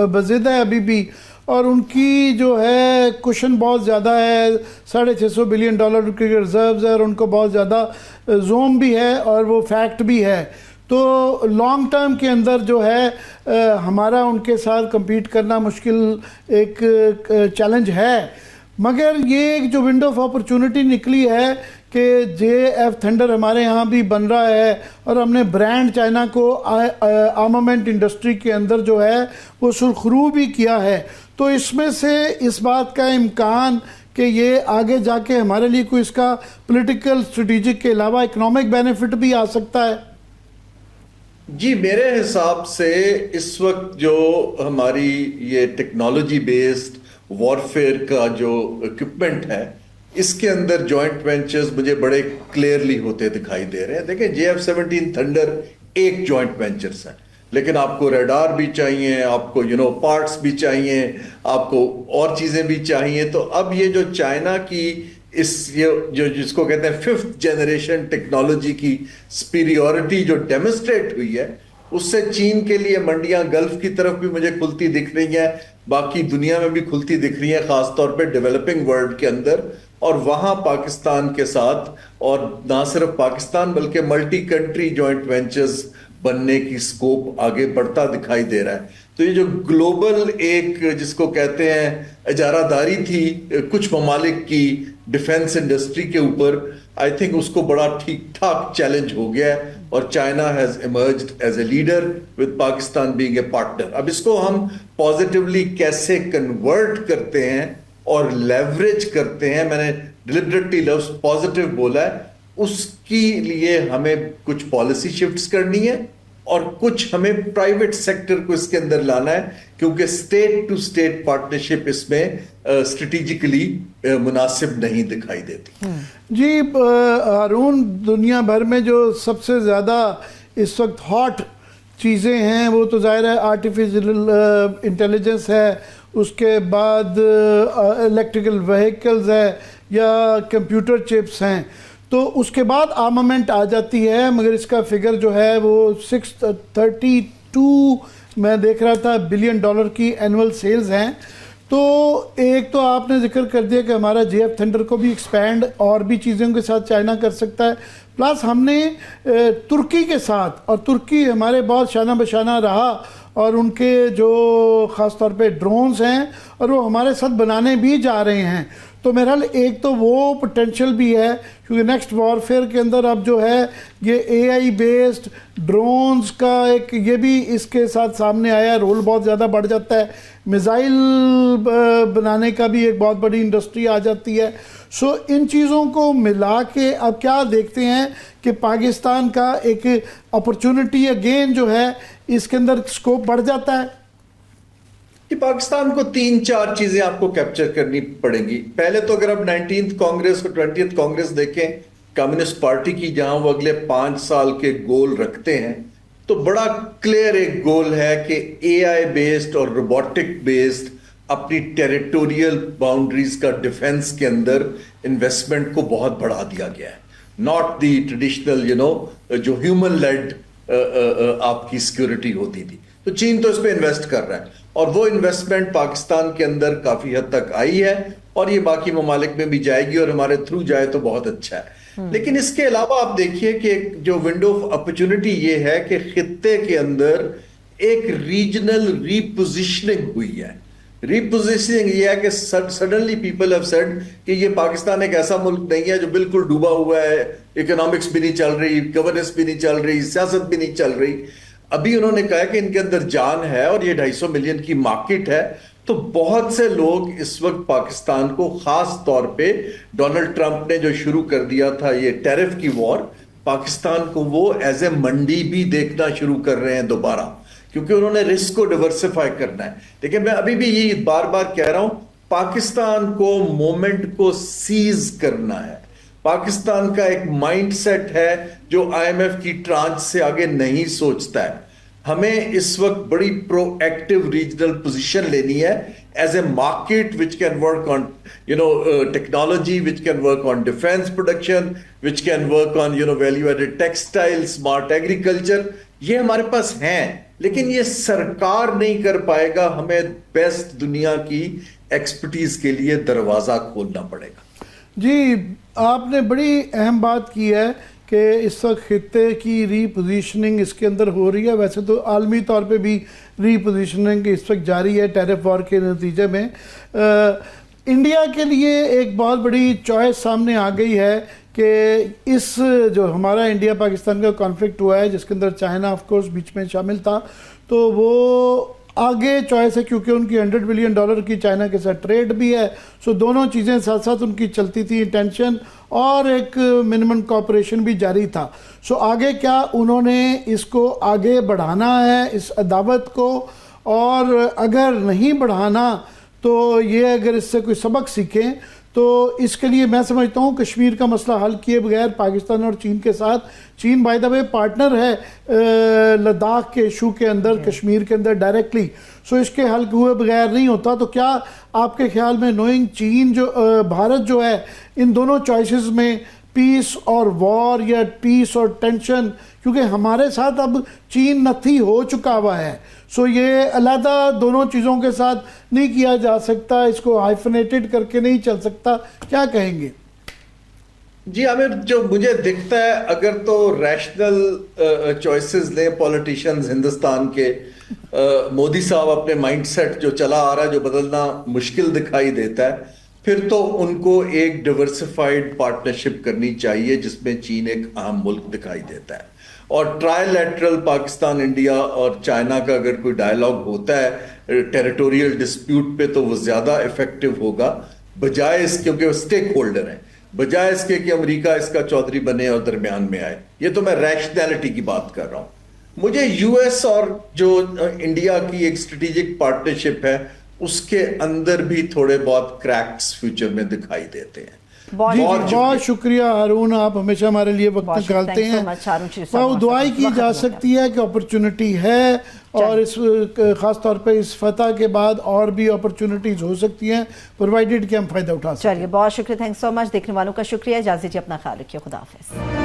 बज़िद है अभी भी, और उनकी जो है कुशन बहुत ज़्यादा है, $650 बिलियन के रिजर्व्स है और उनको बहुत ज़्यादा जोम भी है और वो फैक्ट भी है। तो लॉन्ग टर्म के अंदर जो है हमारा उनके साथ compete करना मुश्किल एक चैलेंज है। मगर ये एक जो विंडो ऑफ अपॉर्चुनिटी निकली है कि JF थंडर हमारे यहाँ भी बन रहा है और हमने ब्रांड चाइना को आर्मामेंट इंडस्ट्री के अंदर जो है वो सुरखरू भी किया है, तो इसमें से इस बात का इम्कान कि ये आगे जाके हमारे लिए कोई इसका पॉलिटिकल स्ट्रेटेजिक के अलावा इकोनॉमिक बेनिफिट भी आ सकता है। जी, मेरे हिसाब से इस वक्त जो हमारी ये टेक्नोलॉजी बेस्ड वॉरफेयर का जो इक्विपमेंट है इसके अंदर जॉइंट वेंचर्स मुझे बड़े क्लियरली होते दिखाई दे रहे हैं। देखिए, JF-17 थंडर एक जॉइंट वेंचर्स है, लेकिन आपको रडार भी चाहिए, आपको पार्ट्स भी चाहिए, आपको और चीजें भी चाहिए। तो अब ये जो चाइना की ये जो जिसको कहते हैं 5th जनरेशन टेक्नोलॉजी की सुपीरियॉरिटी जो डेमोन्स्ट्रेट हुई है, उससे चीन के लिए मंडियां गल्फ की तरफ भी मुझे खुलती दिख रही हैं, बाकी दुनिया में भी खुलती दिख रही हैं, खासतौर पे डेवलपिंग वर्ल्ड के अंदर, और वहां पाकिस्तान के साथ, और ना सिर्फ पाकिस्तान बल्कि मल्टी कंट्री जॉइंट वेंचर्स बनने की स्कोप आगे बढ़ता दिखाई दे रहा है। तो ये जो ग्लोबल एक जिसको कहते हैं इजारादारी थी कुछ ममालिक की डिफेंस इंडस्ट्री के ऊपर, आई थिंक उसको बड़ा ठीक ठाक चैलेंज हो गया है और China has emerged as a leader with Pakistan being a partner. अब इसको हम पॉजिटिवली कैसे कन्वर्ट करते हैं और लेवरेज करते हैं, मैंने डिलिबरेटली लफ्ज पॉजिटिव बोला है, उसके लिए हमें कुछ पॉलिसी शिफ्ट्स करनी है और कुछ हमें प्राइवेट सेक्टर को इसके अंदर लाना है, क्योंकि स्टेट टू स्टेट पार्टनरशिप इसमें स्ट्रेटेजिकली मुनासिब नहीं दिखाई देती। जी हारून, दुनिया भर में जो सबसे ज़्यादा इस वक्त हॉट चीज़ें हैं वो तो ज़ाहिर है आर्टिफिशियल इंटेलिजेंस है, उसके बाद इलेक्ट्रिकल व्हीकल्स है या कंप्यूटर चिप्स हैं, तो उसके बाद आर्मामेंट आ जाती है। मगर इसका फिगर जो है वो 632 मैं देख रहा था बिलियन डॉलर की एनुअल सेल्स हैं। तो एक तो आपने जिक्र कर दिया कि हमारा JF थंडर को भी एक्सपैंड और भी चीज़ों के साथ चाइना कर सकता है, प्लस हमने तुर्की के साथ, और तुर्की हमारे बहुत शाना बशाना रहा और उनके जो ख़ास तौर पे ड्रोन्स हैं और वो हमारे साथ बनाने भी जा रहे हैं। तो मेरा एक तो वो पोटेंशियल भी है, क्योंकि नेक्स्ट वॉरफेयर के अंदर अब जो है ये AI बेस्ड ड्रोन्स का एक ये भी इसके साथ सामने आया, रोल बहुत ज़्यादा बढ़ जाता है, मिसाइल बनाने का भी एक बहुत बड़ी इंडस्ट्री आ जाती है। सो इन चीज़ों को मिला के अब क्या देखते हैं कि पाकिस्तान का एक अपॉर्चुनिटी अगेन जो है इसके अंदर स्कोप बढ़ जाता है। कि पाकिस्तान को 3-4 चीजें आपको कैप्चर करनी पड़ेंगी। पहले तो अगर आप 19th कांग्रेस और 20th कांग्रेस देखें कम्युनिस्ट पार्टी की, जहां वो अगले 5 साल के गोल रखते हैं, तो बड़ा क्लियर एक गोल है कि AI बेस्ड और रोबोटिक बेस्ड अपनी टेरिटोरियल बाउंड्रीज का डिफेंस के अंदर इन्वेस्टमेंट को बहुत बढ़ा दिया गया है। नॉट दी ट्रेडिशनल जो ह्यूमन लेड आपकी सिक्योरिटी होती थी। तो चीन तो इस पे इन्वेस्ट कर रहा है और वो इन्वेस्टमेंट पाकिस्तान के अंदर काफी हद तक आई है और ये बाकी ममालिक में भी जाएगी और हमारे थ्रू जाए तो बहुत अच्छा है। लेकिन इसके अलावा आप देखिए कि जो विंडो ऑफ अपॉर्चुनिटी ये है कि खित्ते के अंदर एक रीजनल रीपोजिशनिंग हुई है। रीपोजिशनिंग ये है कि सडनली पीपल हैव सेड कि ये पाकिस्तान एक ऐसा मुल्क नहीं है जो बिल्कुल डूबा हुआ है, इकोनॉमिक्स भी नहीं चल रही, गवर्नेंस भी नहीं चल रही, सियासत भी नहीं चल रही। अभी उन्होंने कहा कि इनके अंदर जान है और ये 250 मिलियन की मार्केट है। तो बहुत से लोग इस वक्त पाकिस्तान को, खास तौर पे डोनाल्ड ट्रंप ने जो शुरू कर दिया था ये टैरिफ की वॉर, पाकिस्तान को वो एज ए मंडी भी देखना शुरू कर रहे हैं दोबारा, क्योंकि उन्होंने रिस्क को डिवर्सिफाई करना है। लेकिन मैं अभी भी ये बार बार कह रहा हूं, पाकिस्तान को मोमेंट को सीज करना है। पाकिस्तान का एक माइंडसेट है जो IMF की ट्रांच से आगे नहीं सोचता है। हमें इस वक्त बड़ी प्रोएक्टिव रीजनल पोजीशन लेनी है as a market which can work on technology, which can work on defence production, which can work on value added textile, smart agriculture. ये हमारे पास हैं, लेकिन ये सरकार नहीं कर पाएगा। हमें बेस्ट दुनिया की एक्सपर्टीज के लिए दरवाजा खोलना पड़ेगा। जी, आपने बड़ी अहम बात की है कि इस वक्त खित्ते की रीपोजिशनिंग इसके अंदर हो रही है। वैसे तो आलमी तौर पे भी रीपोजिशनिंग इस वक्त जारी है टैरिफ वॉर के नतीजे में। इंडिया के लिए एक बहुत बड़ी चॉइस सामने आ गई है कि इस जो हमारा इंडिया पाकिस्तान का कॉन्फ्लिक्ट हुआ है, जिसके अंदर चाइना ऑफ कोर्स बीच में शामिल था, तो वो आगे चॉइस है क्योंकि उनकी $100 बिलियन की चाइना के साथ ट्रेड भी है। सो दोनों चीज़ें साथ साथ उनकी चलती थी, टेंशन और एक मिनिमम कॉपरेशन भी जारी था। सो आगे क्या उन्होंने इसको आगे बढ़ाना है इस अदावत को, और अगर नहीं बढ़ाना तो ये अगर इससे कोई सबक सीखें तो इसके लिए मैं समझता हूँ कश्मीर का मसला हल किए बगैर पाकिस्तान और चीन के साथ, चीन बाय द वे पार्टनर है लद्दाख के इशू के अंदर, कश्मीर के अंदर डायरेक्टली, सो इसके हल हुए बगैर नहीं होता। तो क्या आपके ख्याल में नोइंग चीन जो भारत जो है इन दोनों चॉइसेस में पीस और वॉर या पीस और टेंशन, क्योंकि हमारे साथ अब चीन नथी हो चुका हुआ है, सो ये अलहदा दोनों चीज़ों के साथ नहीं किया जा सकता, इसको हाइफनेटेड करके नहीं चल सकता, क्या कहेंगे? जी आमिर, जो मुझे दिखता है अगर तो रैशनल चॉइसेस लें पॉलिटिशियंस हिंदुस्तान के, मोदी साहब अपने माइंडसेट जो चला आ रहा है जो बदलना मुश्किल दिखाई देता है, फिर तो उनको एक डिवर्सिफाइड पार्टनरशिप करनी चाहिए जिसमें चीन एक अहम मुल्क दिखाई देता है। और ट्रायलैटरल पाकिस्तान, इंडिया और चाइना का अगर कोई डायलॉग होता है टेरिटोरियल डिस्प्यूट पे तो वो ज्यादा इफेक्टिव होगा, बजाय इसके, क्योंकि वो स्टेक होल्डर हैं, बजाय इसके कि अमेरिका इसका चौधरी बने और दरमियान में आए। ये तो मैं रैशनैलिटी की बात कर रहा हूं। मुझे यूएस और जो इंडिया की एक स्ट्रेटेजिक पार्टनरशिप है उसके अंदर भी थोड़े बहुत क्रैक्स फ्यूचर में दिखाई देते हैं। बहुत शुक्रिया हारून, आप हमेशा हमारे लिए वक्त निकालते हैं। और दुआई की जा सकती है कि अपॉर्चुनिटी है, और इस खास तौर पे इस फतह के बाद और भी अपॉर्चुनिटीज हो सकती हैं, प्रोवाइडेड कि हम फायदा उठा सकें। चलिए, बहुत शुक्रिया, थैंक्स सो मच। देखने वालों का शुक्रिया, इजाज़त दीजिए, अपना ख्याल रखिए, खुदा हाफिज़।